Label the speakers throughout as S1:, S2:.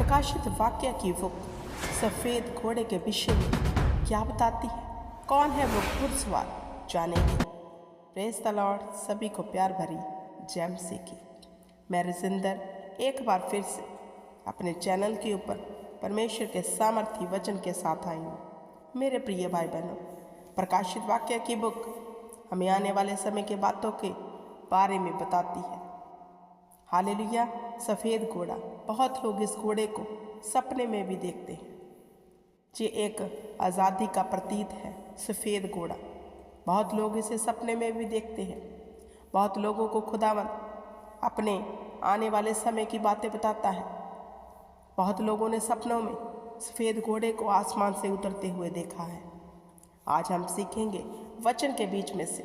S1: प्रकाशित वाक्य की बुक सफ़ेद घोड़े के विषय में क्या बताती है? कौन है वो घुड़सवार? जानेंगे। Praise the Lord. सभी को प्यार भरी जय मसीह की। मैं रजिंदर एक बार फिर से अपने चैनल के ऊपर परमेश्वर के सामर्थी वचन के साथ आई हूँ। मेरे प्रिय भाई बहनों, प्रकाशित वाक्य की बुक हमें आने वाले समय के बातों के बारे में बताती है। हालेलुया। सफ़ेद घोड़ा, बहुत लोग इस घोड़े को सपने में भी देखते हैं। ये एक आज़ादी का प्रतीक है। सफ़ेद घोड़ा, बहुत लोग इसे सपने में भी देखते हैं। बहुत लोगों को खुदावंद अपने आने वाले समय की बातें बताता है। बहुत लोगों ने सपनों में सफ़ेद घोड़े को आसमान से उतरते हुए देखा है। आज हम सीखेंगे वचन के बीच में से।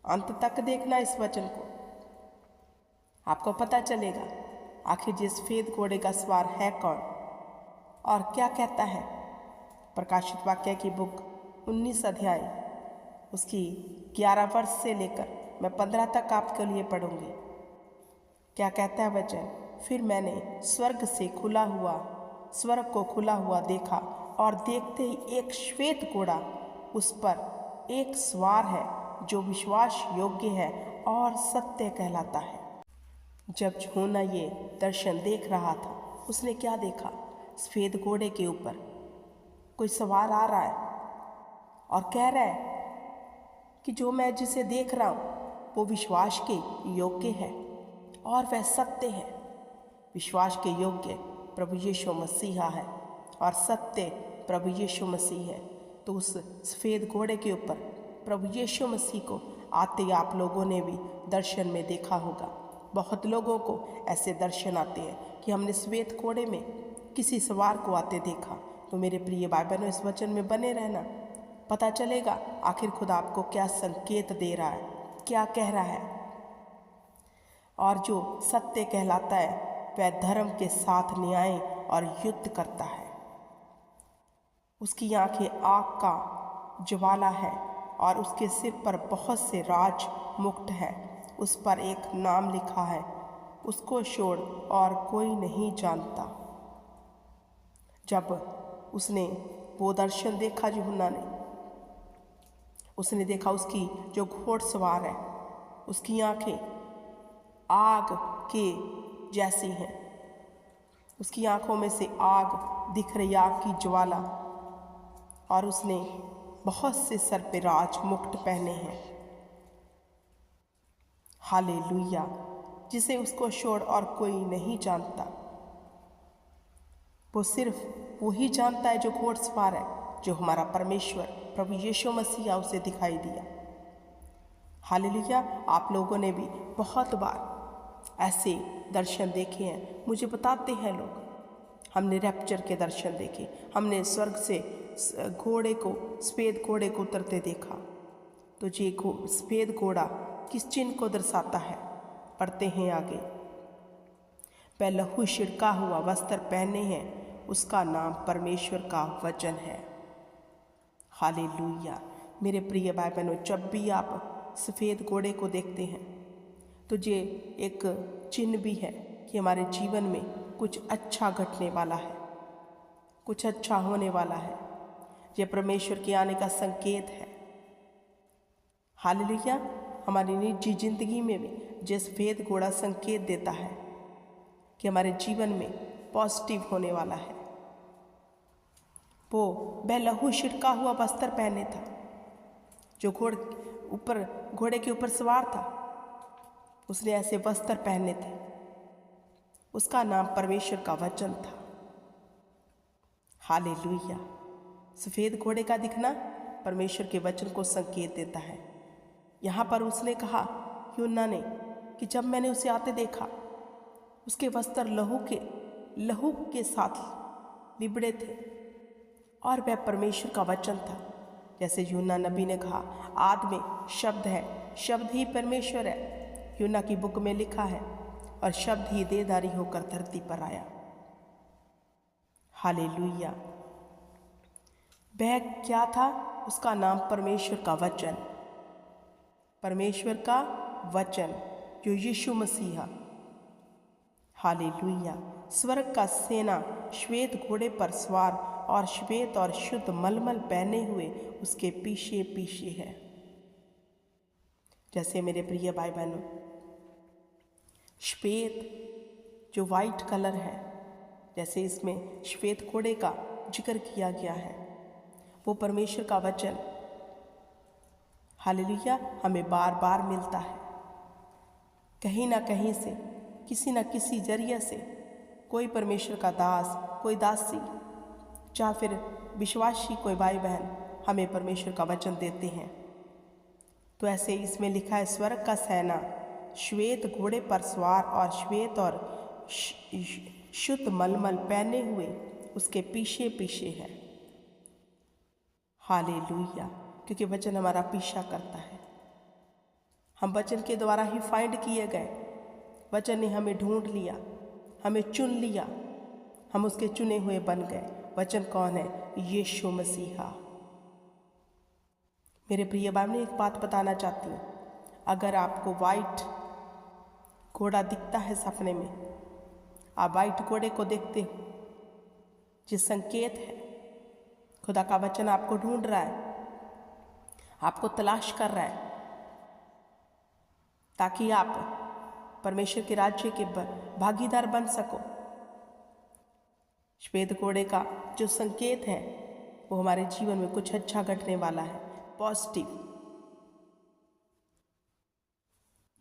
S1: अंत तक देखना इस वचन को, आपको पता चलेगा आखिर ये सफ़ेद घोड़े का सवार है कौन और क्या कहता है। प्रकाशित वाक्य की बुक 19 अध्याय उसकी 11 वर्ष से लेकर मैं 15 तक आपके लिए पढ़ूंगी। क्या कहता है वचन? फिर मैंने स्वर्ग को खुला हुआ देखा और देखते ही एक श्वेत घोड़ा, उस पर एक सवार है जो विश्वास योग्य है और सत्य कहलाता है। जब यूहन्ना ये दर्शन देख रहा था, उसने क्या देखा? सफ़ेद घोड़े के ऊपर कोई सवार आ रहा है और कह रहा है कि जो मैं जिसे देख रहा हूँ वो विश्वास के योग्य है और वह सत्य है। विश्वास के योग्य प्रभु यीशु मसीहा है और सत्य प्रभु यीशु मसीह है। तो उस सफ़ेद घोड़े के ऊपर प्रभु यीशु मसीह को आते आप लोगों ने भी दर्शन में देखा होगा। बहुत लोगों को ऐसे दर्शन आते हैं कि हमने सफ़ेद घोड़े में किसी सवार को आते देखा। तो मेरे प्रिय भाई बहनों, इस वचन में बने रहना, पता चलेगा आखिर खुदा आपको क्या संकेत दे रहा है, क्या कह रहा है। और जो सत्य कहलाता है वह धर्म के साथ न्याय और युद्ध करता है। उसकी आंखें आग का ज्वाला है और उसके सिर पर बहुत से राज मुकुट है। उस पर एक नाम लिखा है, उसको छोड़ और कोई नहीं जानता। जब उसने वो दर्शन देखा यूहन्ना ने, उसने देखा उसकी जो घोड़सवार है उसकी आंखें आग के जैसी हैं। उसकी आंखों में से आग दिख रही, आग की ज्वाला, और उसने बहुत से सर पे राज मुकुट पहने हैं। हालेलुया। जिसे उसको छोड़ और कोई नहीं जानता। वो सिर्फ वही जानता है जो घोड़सवार है, जो हमारा परमेश्वर प्रभु यीशु मसीहा उसे दिखाई दिया। हालेलुया। आप लोगों ने भी बहुत बार ऐसे दर्शन देखे हैं। मुझे बताते हैं लोग, हमने रैप्चर के दर्शन देखे, हमने स्वर्ग से घोड़े को, सफ़ेद घोड़े को उतरते देखा। तो ये सफ़ेद घोड़ा किस चिन्ह को दर्शाता है? पढ़ते हैं आगे। वह लहू छिड़का हुआ वस्त्र पहने हैं, उसका नाम परमेश्वर का वचन है। हालेलुया। मेरे प्रिय भाई बहनों, जब भी आप सफ़ेद घोड़े को देखते हैं तो ये एक चिन्ह भी है कि हमारे जीवन में कुछ अच्छा घटने वाला है, कुछ अच्छा होने वाला है। ये परमेश्वर के आने का संकेत है। हालेलुया। हमारी निजी जिंदगी में भी ये सफ़ेद घोड़ा संकेत देता है कि हमारे जीवन में पॉजिटिव होने वाला है। वह लहू छिड़का हुआ वस्त्र पहने था। जो घोड़े के ऊपर सवार था, उसने ऐसे वस्त्र पहने थे। उसका नाम परमेश्वर का वचन था। हालेलुया। सफ़ेद घोड़े का दिखना परमेश्वर के वचन को संकेत देता है। यहाँ पर उसने कहा यूहन्ना ने कि जब मैंने उसे आते देखा, उसके वस्त्र लहू के साथ लिबड़े थे और वह परमेश्वर का वचन था। जैसे यूहन्ना नबी ने कहा, आदि में शब्द है, शब्द ही परमेश्वर है। यूहन्ना की बुक में लिखा है, और शब्द ही देहधारी होकर धरती पर आया। हालेलुया। वह क्या था? उसका नाम परमेश्वर का वचन, परमेश्वर का वचन जो यीशु मसीहा। हालेलुया। स्वर्ग का सेना श्वेत घोड़े पर सवार और श्वेत और शुद्ध मलमल पहने हुए उसके पीछे पीछे है। जैसे मेरे प्रिय भाई बहनों, श्वेत जो वाइट कलर है, जैसे इसमें श्वेत घोड़े का जिक्र किया गया है, वो परमेश्वर का वचन हालेलुया हमें बार बार मिलता है। कहीं ना कहीं से, किसी न किसी जरिए से कोई परमेश्वर का दास, कोई दासी, या फिर विश्वासी कोई भाई बहन हमें परमेश्वर का वचन देते हैं। तो ऐसे इसमें लिखा है, स्वर्ग का सेना श्वेत घोड़े पर सवार और श्वेत और शुद्ध मलमल पहने हुए उसके पीछे पीछे है। हालेलुया, क्योंकि वचन हमारा पीछा करता है। हम वचन के द्वारा ही फाइंड किए गए। वचन ने हमें ढूंढ लिया, हमें चुन लिया, हम उसके चुने हुए बन गए। वचन कौन है? यीशु मसीहा। मेरे प्रिय भाई, मैं एक बात बताना चाहती हूँ। अगर आपको वाइट घोड़ा दिखता है सपने में, आप वाइट घोड़े को देखते हो, जिस संकेत है खुदा का वचन आपको ढूंढ रहा है, आपको तलाश कर रहा है, ताकि आप परमेश्वर के राज्य के भागीदार बन सको। श्वेत घोड़े का जो संकेत है वो हमारे जीवन में कुछ अच्छा घटने वाला है, पॉजिटिव।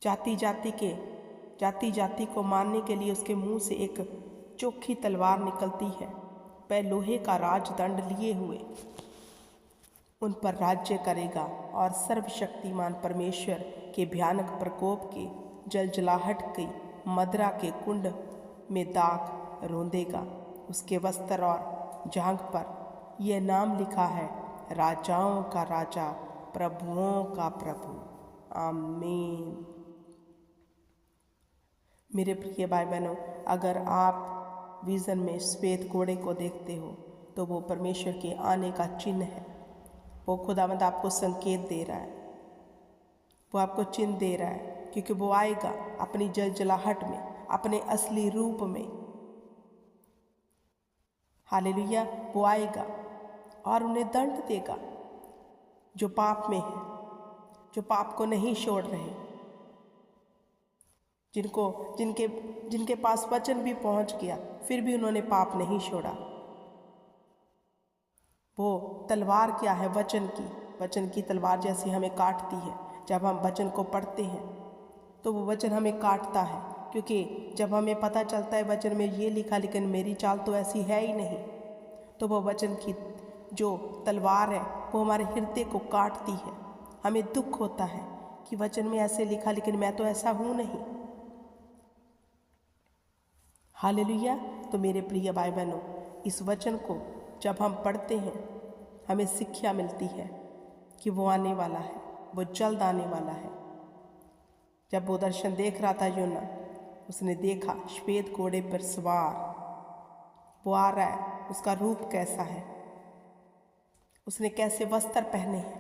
S1: जाति जाति को मारने के लिए उसके मुंह से एक चोखी तलवार निकलती है। वह लोहे का राजदंड लिए हुए उन पर राज्य करेगा और सर्वशक्तिमान परमेश्वर के भयानक प्रकोप के जलजलाहट की मदरा के कुंड में दाग रोंदेगा। उसके वस्त्र और जांघ पर यह नाम लिखा है, राजाओं का राजा, प्रभुओं का प्रभु। आमीन। मेरे प्रिय भाई बहनों, अगर आप विज़न में श्वेत घोड़े को देखते हो तो वो परमेश्वर के आने का चिन्ह है। वो खुदावंद आपको संकेत दे रहा है, वो आपको चिन्ह दे रहा है, क्योंकि वो आएगा अपनी जलजलाहट में, अपने असली रूप में। हालेलुया, वो आएगा और उन्हें दंड देगा जो पाप में है, जो पाप को नहीं छोड़ रहे, जिनके पास वचन भी पहुंच गया फिर भी उन्होंने पाप नहीं छोड़ा। वो तलवार क्या है? वचन की तलवार जैसे हमें काटती है। जब हम वचन को पढ़ते हैं तो वो वचन हमें काटता है, क्योंकि जब हमें पता चलता है वचन में ये लिखा लेकिन मेरी चाल तो ऐसी है ही नहीं, तो वो वचन की जो तलवार है वो हमारे हृदय को काटती है। हमें दुख होता है कि वचन में ऐसे लिखा लेकिन मैं तो ऐसा हूँ नहीं। हालेलुया। तो मेरे प्रिय भाई बहनों, इस वचन को जब हम पढ़ते हैं हमें शिक्षा मिलती है कि वो आने वाला है, वो जल्द आने वाला है। जब वो दर्शन देख रहा था यूना, उसने देखा श्वेत घोड़े पर सवार वो आ रहा है। उसका रूप कैसा है, उसने कैसे वस्त्र पहने हैं,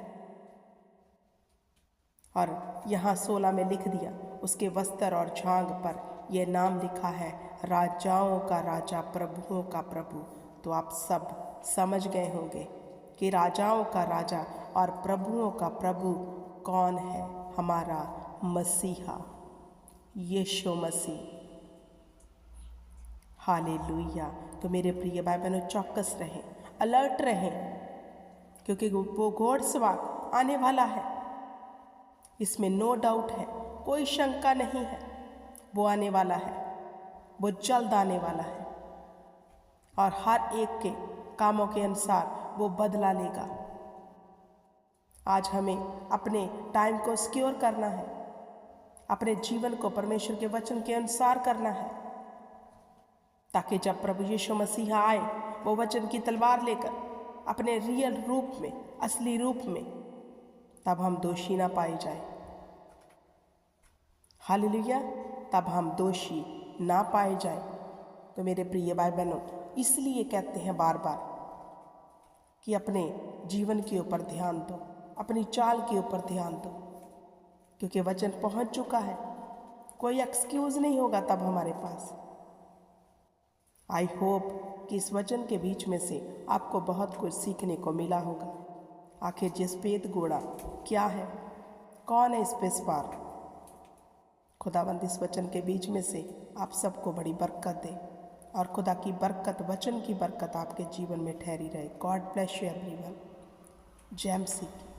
S1: और यहाँ 16 में लिख दिया, उसके वस्त्र और झांग पर यह नाम लिखा है, राजाओं का राजा, प्रभुओं का प्रभु। तो आप सब समझ गए होंगे कि राजाओं का राजा और प्रभुओं का प्रभु कौन है? हमारा मसीहा, यीशु मसीह। हालेलुया। तो मेरे प्रिय भाई बहनों, चौकस रहें, अलर्ट रहें, क्योंकि वो घोड़सवार आने वाला है। इसमें नो डाउट है, कोई शंका नहीं है। वो आने वाला है, वो जल्द आने वाला है, और हर एक के कामों के अनुसार वो बदला लेगा। आज हमें अपने टाइम को सिक्योर करना है, अपने जीवन को परमेश्वर के वचन के अनुसार करना है, ताकि जब प्रभु यीशु मसीह आए वो वचन की तलवार लेकर अपने रियल रूप में, असली रूप में, तब हम दोषी ना पाए जाए। हालेलुया। तब हम दोषी ना पाए जाए। तो मेरे प्रिय भाई बहनों, इसलिए कहते हैं बार बार कि अपने जीवन के ऊपर ध्यान दो, अपनी चाल के ऊपर ध्यान दो, क्योंकि वचन पहुंच चुका है। कोई एक्सक्यूज़ नहीं होगा तब हमारे पास। आई होप कि इस वचन के बीच में से आपको बहुत कुछ सीखने को मिला होगा। आखिर ये सफ़ेद घोड़ा क्या है? कौन है इस पे सवार? खुदावंद इस वचन के बीच में से आप सबको बड़ी बरकत दे और खुदा की बरकत, वचन की बरकत आपके जीवन में ठहरी रहे। God bless you everyone. जय मसीह।